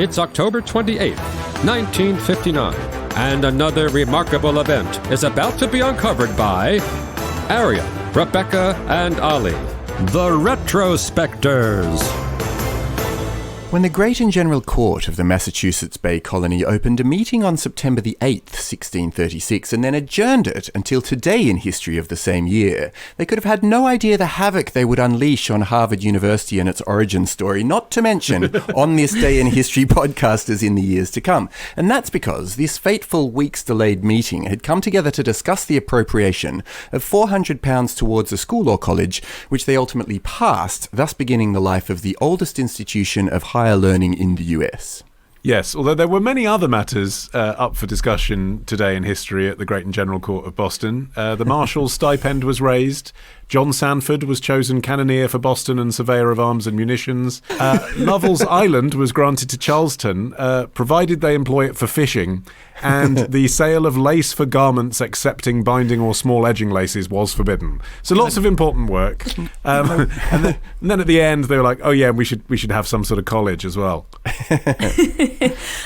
It's October 28th, 1959, and another remarkable event is about to be uncovered by Arion, Rebecca, and Olly, the Retrospectors. When the Great and General Court of the Massachusetts Bay Colony opened a meeting on September the 8th, 1636, and then adjourned it until today in history of the same year, they could have had no idea the havoc they would unleash on Harvard University and its origin story, not to mention on this day in history podcasters in the years to come. And that's because this fateful weeks-delayed meeting had come together to discuss the appropriation of £400 towards a school or college, which they ultimately passed, thus beginning the life of the oldest institution of higher learning in the US. Yes, although there were many other matters up for discussion today in history at the Great and General Court of Boston. The Marshal's stipend was raised. John Sanford was chosen cannoneer for Boston and surveyor of arms and munitions. Lovell's Island was granted to Charlestown, provided they employ it for fishing. And the sale of lace for garments excepting binding or small edging laces was forbidden. So lots of important work. And then at the end they were like, oh yeah, we should have some sort of college as well.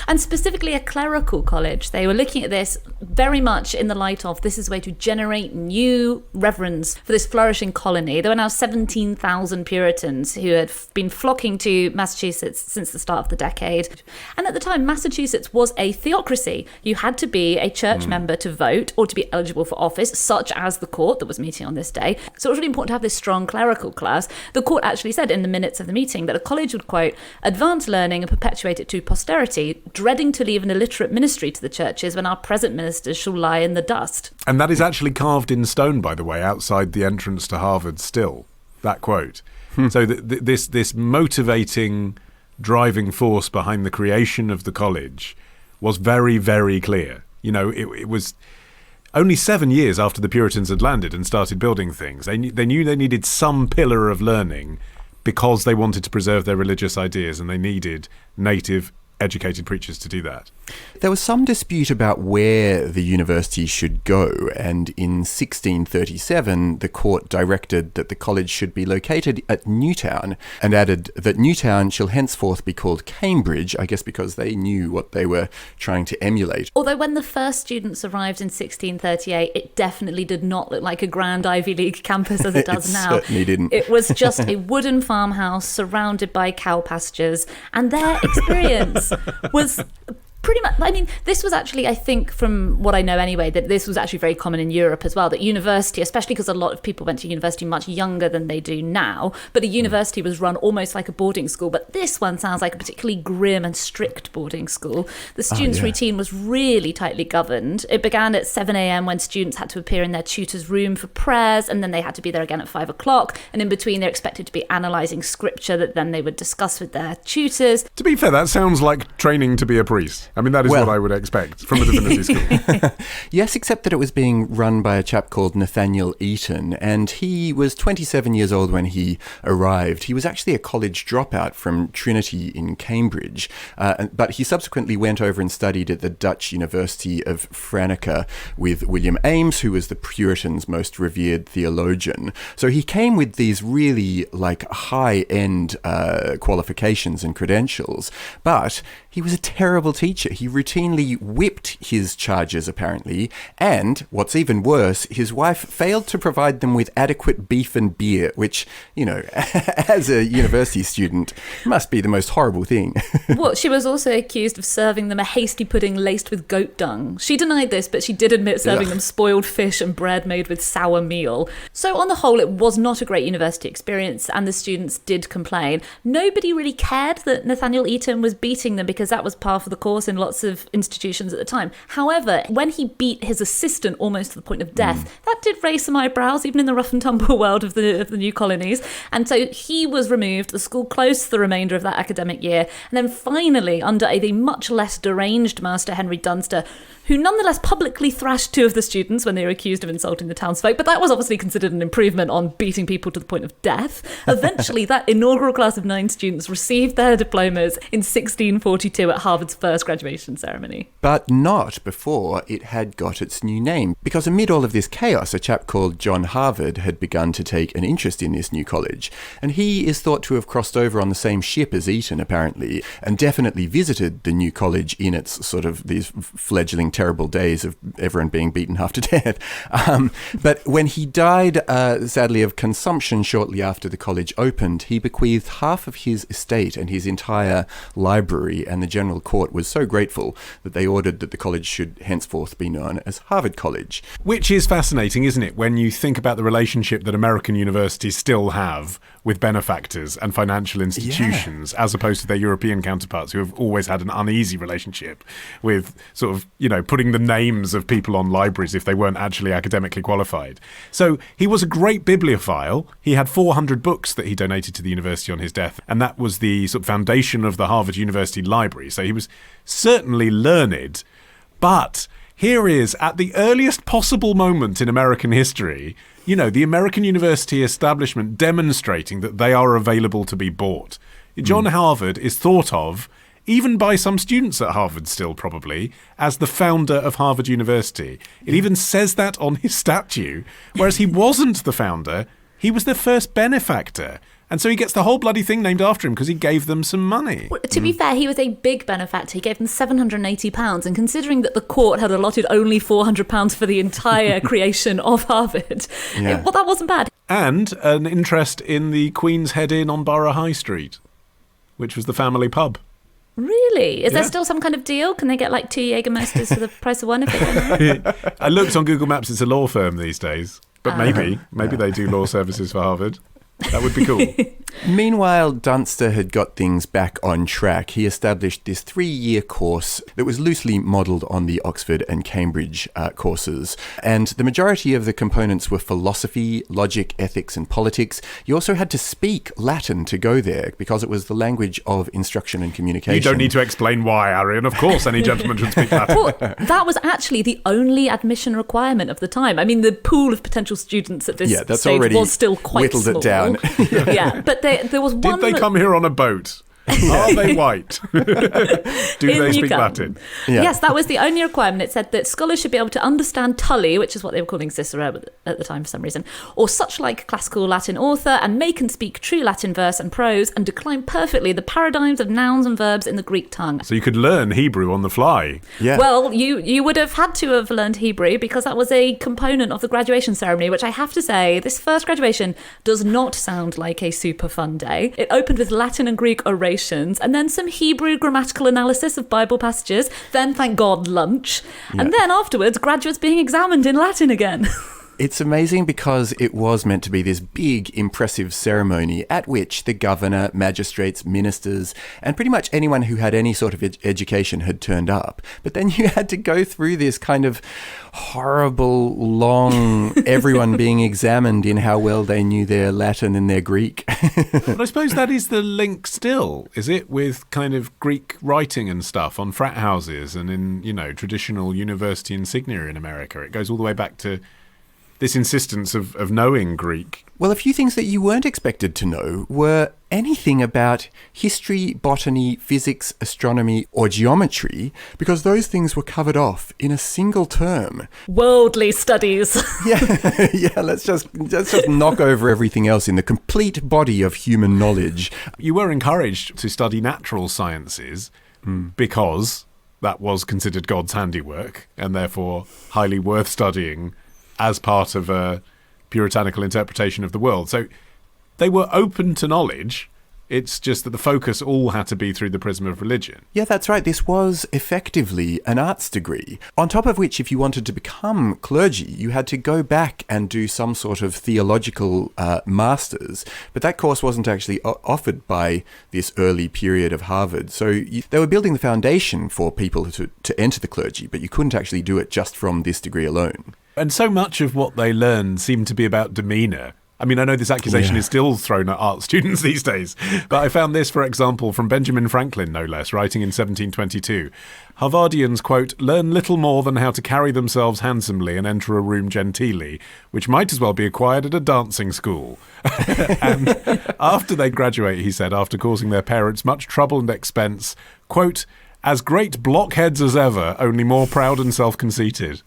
And specifically a clerical college. They were looking at this very much in the light of this is a way to generate new reverends for this flourishing colony. There were now 17,000 Puritans who had been flocking to Massachusetts since the start of the decade. And at the time, Massachusetts was a theocracy. You had to be a church member to vote or to be eligible for office, such as the court that was meeting on this day. So it was really important to have this strong clerical class. The court actually said in the minutes of the meeting that a college would, quote, advance learning and perpetuate it to posterity, dreading to leave an illiterate ministry to the churches when our present ministers shall lie in the dust. And that is actually carved in stone, by the way, outside the entrance to Harvard still, that quote. So this motivating, driving force behind the creation of the college was very, very clear. You know, it was only 7 years after the Puritans had landed and started building things. They knew they needed some pillar of learning because they wanted to preserve their religious ideas, and they needed native educated preachers to do that. There was some dispute about where the university should go, and in 1637 the court directed that the college should be located at Newtown, and added that Newtown shall henceforth be called Cambridge, I guess because they knew what they were trying to emulate. Although when the first students arrived in 1638, it definitely did not look like a grand Ivy League campus as it does now. It certainly didn't. It was just a wooden farmhouse surrounded by cow pastures, and their experience was pretty much, I mean, this was actually, I think, from what I know anyway, that this was actually very common in Europe as well, that university, especially because a lot of people went to university much younger than they do now, but a university was run almost like a boarding school. But this one sounds like a particularly grim and strict boarding school. The students' routine was really tightly governed. It began at 7 a.m. when students had to appear in their tutor's room for prayers, and then they had to be there again at 5 o'clock. And in between, they're expected to be analysing scripture that then they would discuss with their tutors. To be fair, that sounds like training to be a priest. I mean, that is what I would expect from a divinity school. Yes, except that it was being run by a chap called Nathaniel Eaton, and he was 27 years old when he arrived. He was actually a college dropout from Trinity in Cambridge, but he subsequently went over and studied at the Dutch University of Franeker with William Ames, who was the Puritans' most revered theologian. So he came with these really high-end qualifications and credentials, but he was a terrible teacher. He routinely whipped his charges, apparently, and, what's even worse, his wife failed to provide them with adequate beef and beer, which, you know, as a university student, must be the most horrible thing. Well, she was also accused of serving them a hasty pudding laced with goat dung. She denied this, but she did admit serving them spoiled fish and bread made with sour meal. So on the whole, it was not a great university experience, and the students did complain. Nobody really cared that Nathaniel Eaton was beating them because that was par for the course in lots of institutions at the time. However, when he beat his assistant almost to the point of death, that did raise some eyebrows, even in the rough and tumble world of the new colonies. And so he was removed. The school closed for the remainder of that academic year. And then finally, under the much less deranged Master Henry Dunster, who nonetheless publicly thrashed two of the students when they were accused of insulting the townsfolk, but that was obviously considered an improvement on beating people to the point of death. Eventually, that inaugural class of 9 students received their diplomas in 1642 at Harvard's first graduation graduation ceremony. But not before it had got its new name, because amid all of this chaos, a chap called John Harvard had begun to take an interest in this new college, and he is thought to have crossed over on the same ship as Eton, apparently, and definitely visited the new college in its sort of these fledgling terrible days of everyone being beaten half to death. But when he died, sadly, of consumption shortly after the college opened, he bequeathed half of his estate and his entire library, and the General Court was so grateful that they ordered that the college should henceforth be known as Harvard College. Which is fascinating, isn't it, when you think about the relationship that American universities still have with benefactors and financial institutions, as opposed to their European counterparts who have always had an uneasy relationship with sort of, putting the names of people on libraries if they weren't actually academically qualified. So he was a great bibliophile. He had 400 books that he donated to the university on his death, and that was the sort of foundation of the Harvard University Library. So he was certainly learned, but here is, at the earliest possible moment in American history, the American university establishment demonstrating that they are available to be bought. John Harvard is thought of, even by some students at Harvard still probably, as the founder of Harvard University. It even says that on his statue, whereas he wasn't the founder, he was the first benefactor. And so he gets the whole bloody thing named after him because he gave them some money. Well, to be fair, he was a big benefactor. He gave them £780. And considering that the court had allotted only £400 for the entire creation of Harvard, that wasn't bad. And an interest in the Queen's Head Inn on Borough High Street, which was the family pub. Really? Is there still some kind of deal? Can they get like 2 Jägermeisters for the price of one if they can? I looked on Google Maps, it's a law firm these days. But maybe they do law services for Harvard. That would be cool. Meanwhile, Dunster had got things back on track. He established this 3-year course that was loosely modelled on the Oxford and Cambridge courses. And the majority of the components were philosophy, logic, ethics and politics. You also had to speak Latin to go there because it was the language of instruction and communication. You don't need to explain why, Arion. Of course any gentleman should speak Latin. Well, that was actually the only admission requirement of the time. I mean, the pool of potential students at this stage was still quite whittled small. It down. Yeah, but there was one... Did they come here on a boat? Are they white? Do they speak Latin? Yeah. Yes, that was the only requirement. It said that scholars should be able to understand Tully, which is what they were calling Cicero at the time for some reason, or such like classical Latin author, and make and speak true Latin verse and prose, and decline perfectly the paradigms of nouns and verbs in the Greek tongue. So you could learn Hebrew on the fly. Yeah. Well, you would have had to have learned Hebrew because that was a component of the graduation ceremony, which I have to say, this first graduation does not sound like a super fun day. It opened with Latin and Greek orations, and then some Hebrew grammatical analysis of Bible passages, then, thank God, lunch, and then afterwards, graduates being examined in Latin again. It's amazing because it was meant to be this big, impressive ceremony at which the governor, magistrates, ministers, and pretty much anyone who had any sort of education had turned up. But then you had to go through this kind of horrible, long, everyone being examined in how well they knew their Latin and their Greek. But I suppose that is the link still, is it, with kind of Greek writing and stuff on frat houses and in, traditional university insignia in America. It goes all the way back to this insistence of knowing Greek. Well, a few things that you weren't expected to know were anything about history, botany, physics, astronomy, or geometry, because those things were covered off in a single term. Worldly studies. Yeah, let's just knock over everything else in the complete body of human knowledge. You were encouraged to study natural sciences because that was considered God's handiwork and therefore highly worth studying as part of a puritanical interpretation of the world. So they were open to knowledge. It's just that the focus all had to be through the prism of religion. Yeah, that's right. This was effectively an arts degree. On top of which, if you wanted to become clergy, you had to go back and do some sort of theological masters. But that course wasn't actually offered by this early period of Harvard. So they were building the foundation for people to enter the clergy, but you couldn't actually do it just from this degree alone. And so much of what they learned seemed to be about demeanour. I mean, I know this accusation is still thrown at art students these days, but I found this, for example, from Benjamin Franklin, no less, writing in 1722. Harvardians, quote, learn little more than how to carry themselves handsomely and enter a room genteelly, which might as well be acquired at a dancing school. And after they graduate, he said, after causing their parents much trouble and expense, quote, as great blockheads as ever, only more proud and self-conceited.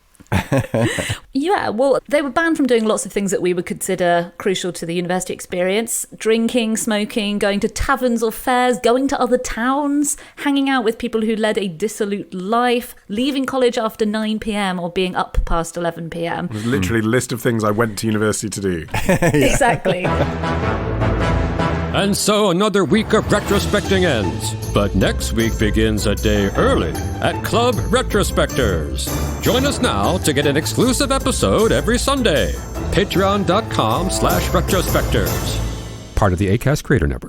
Yeah, well, they were banned from doing lots of things that we would consider crucial to the university experience. Drinking, smoking, going to taverns or fairs, going to other towns, hanging out with people who led a dissolute life, leaving college after 9 p.m. or being up past 11 p.m. It was literally a list of things I went to university to do. Exactly. And so another week of retrospecting ends. But next week begins a day early at Club Retrospectors. Join us now to get an exclusive episode every Sunday. Patreon.com/retrospectors. Part of the Acast Creator Network.